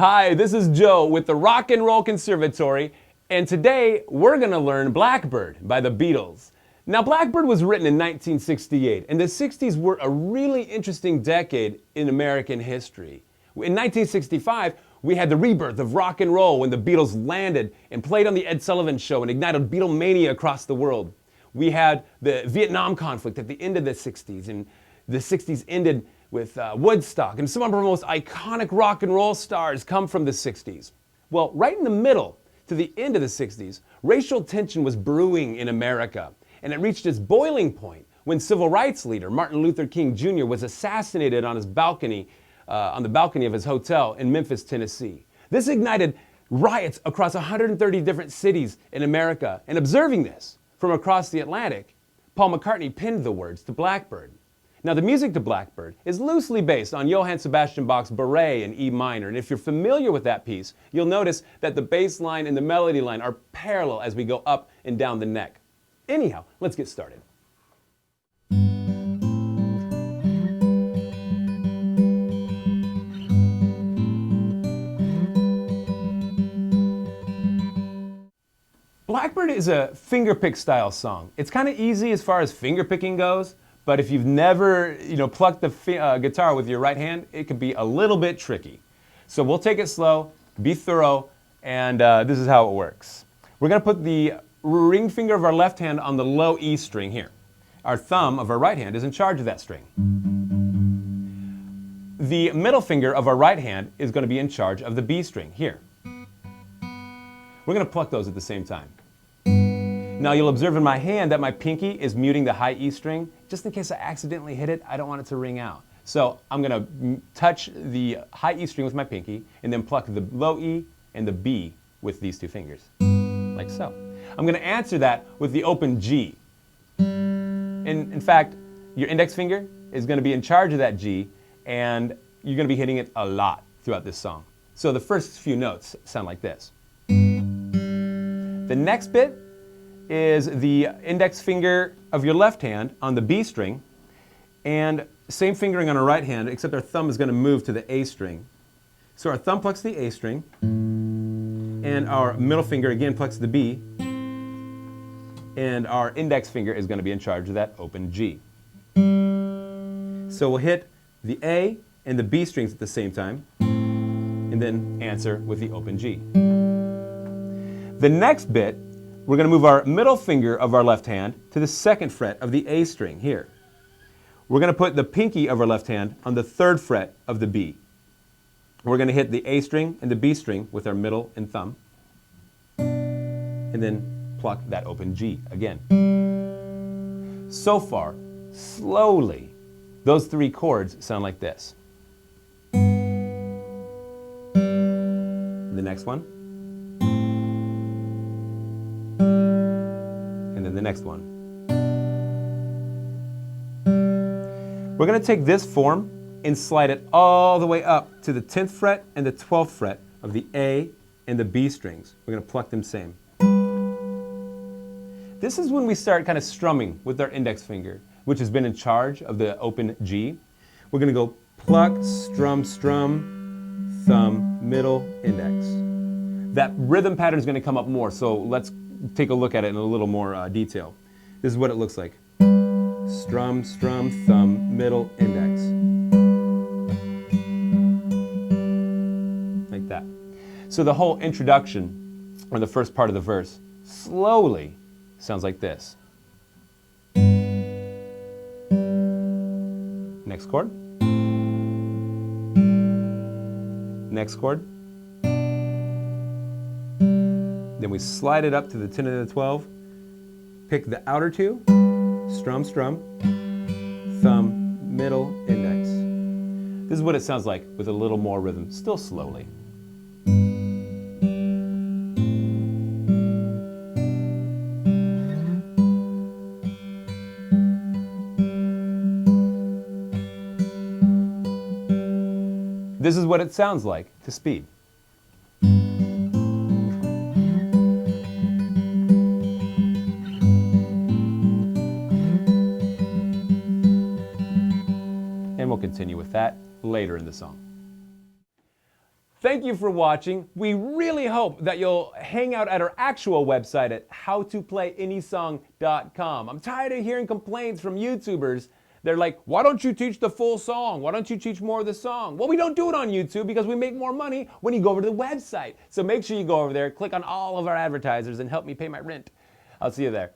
Hi, this is Joe with the Rock and Roll Conservatory, and today we're going to learn Blackbird by the Beatles. Now, Blackbird was written in 1968, and the 60s were a really interesting decade in American history. In 1965, we had the rebirth of rock and roll when the Beatles landed and played on the Ed Sullivan Show and ignited Beatlemania across the world. We had the Vietnam conflict at the end of the 60s, and the 60s ended with Woodstock, and some of our most iconic rock and roll stars come from the 60s. Well, right in the middle to the end of the 60s, racial tension was brewing in America, and it reached its boiling point when civil rights leader Martin Luther King Jr. was assassinated on his balcony, on the balcony of his hotel in Memphis, Tennessee. This ignited riots across 130 different cities in America, and observing this from across the Atlantic, Paul McCartney penned the words to Blackbird. Now, the music to Blackbird is loosely based on Johann Sebastian Bach's Bourrée in E minor, and if you're familiar with that piece, you'll notice that the bass line and the melody line are parallel as we go up and down the neck. Anyhow, let's get started. Blackbird is a fingerpick style song. It's kind of easy as far as fingerpicking goes, but if you've never, plucked the guitar with your right hand, it can be a little bit tricky. So we'll take it slow, be thorough, and this is how it works. We're going to put the ring finger of our left hand on the low E string here. Our thumb of our right hand is in charge of that string. The middle finger of our right hand is going to be in charge of the B string here. We're going to pluck those at the same time. Now you'll observe in my hand that my pinky is muting the high E string. Just in case I accidentally hit it, I don't want it to ring out. So I'm going to touch the high E string with my pinky and then pluck the low E and the B with these two fingers, like so. I'm going to answer that with the open G. In fact, your index finger is going to be in charge of that G, and you're going to be hitting it a lot throughout this song. So the first few notes sound like this. The next bit is the index finger of your left hand on the B string, and same fingering on our right hand, except our thumb is going to move to the A string. So our thumb plucks the A string, and our middle finger again plucks the B, and our index finger is going to be in charge of that open G. So we'll hit the A and the B strings at the same time, and then answer with the open G. The next bit, we're going to move our middle finger of our left hand to the second fret of the A string here. We're going to put the pinky of our left hand on the third fret of the B. We're going to hit the A string and the B string with our middle and thumb, and then pluck that open G again. So far, slowly, those three chords sound like this. The next one. And then the next one. We're going to take this form and slide it all the way up to the 10th fret and the 12th fret of the A and the B strings. We're going to pluck them same. This is when we start kind of strumming with our index finger, which has been in charge of the open G. We're going to go pluck, strum, strum, thumb, middle, index. That rhythm pattern is going to come up more, so let's take a look at it in a little more detail. This is what it looks like. Strum, strum, thumb, middle, index. Like that. So the whole introduction, or the first part of the verse, slowly sounds like this. Next chord. Next chord. Then we slide it up to the 10 and the 12, pick the outer two, strum, strum, thumb, middle, index. This is what it sounds like with a little more rhythm, still slowly. This is what it sounds like to speed. And we'll continue with that later in the song. Thank you for watching. We really hope that you'll hang out at our actual website at howtoplayanySong.com. I'm tired of hearing complaints from YouTubers. They're like, why don't you teach the full song? Why don't you teach more of the song? Well, we don't do it on YouTube because we make more money when you go over to the website. So make sure you go over there, click on all of our advertisers, and help me pay my rent. I'll see you there.